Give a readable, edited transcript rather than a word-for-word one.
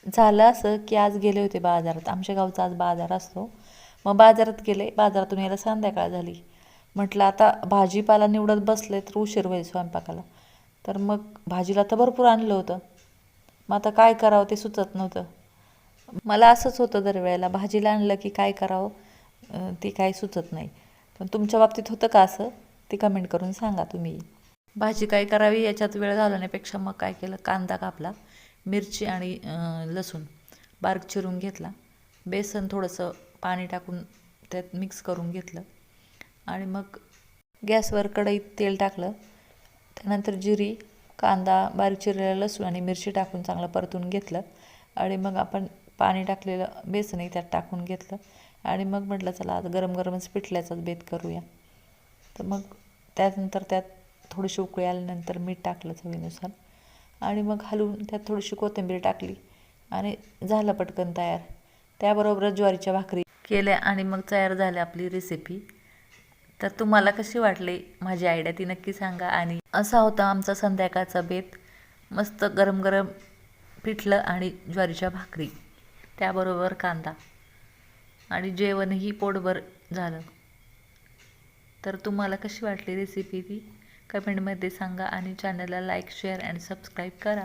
झालं असं की आज गेले होते बाजारात, आमच्या गावचा आज बाजार असतो. मग बाजारात गेले, बाजारातून यायला संध्याकाळ झाली. म्हटलं आता भाजीपाला निवडत बसले तर उशीर होईल स्वयंपाकाला. तर मग भाजीला तर भरपूर आणलं होतं. मग आता काय करावं ते सुचत नव्हतं. मला असंच होतं दरवेळेला, भाजीला आणलं की काय करावं ते काही सुचत नाही. पण तुमच्या बाबतीत होतं का असं? ते कमेंट करून सांगा तुम्ही. भाजी काय करावी याच्यात वेळ घालवण्यापेक्षा मग काय केलं, कांदा कापला, मिरची आणि लसूण बारीक चिरून घेतला, बेसन थोडंसं पाणी टाकून त्यात मिक्स करून घेतलं आणि मग गॅसवर कढईत तेल टाकलं. त्यानंतर जिरी, कांदा, बारीक चिरलेला लसूण आणि मिरची टाकून चांगलं परतून घेतलं आणि मग आपण पाणी टाकलेलं बेसनही त्यात टाकून घेतलं आणि मग म्हटलं चला आता गरम गरमच पिठल्याचाच बेत करूया. तर मग त्यानंतर त्यात थोडीशी उकळी आल्यानंतर मीठ टाकलं चवीनुसार आणि मग हलवून त्यात थोडीशी कोथिंबीर टाकली आणि झालं पटकन तयार. त्याबरोबरच ज्वारीच्या भाकरी केल्या आणि मग तयार झाली आपली रेसिपी. तर तुम्हाला कशी वाटली माझी आयडिया ती नक्की सांगा. आणि असा होता आमचा संध्याकाळचा बेत. मस्त गरम गरम पिठलं आणि ज्वारीच्या भाकरी, त्याबरोबर कांदा आणि जेवणही पोटभर झालं. तर तुम्हाला कशी वाटली रेसिपी ती कमेंटमध्ये सांगा आणि चॅनलला लाईक, शेअर आणि सबस्क्राईब करा.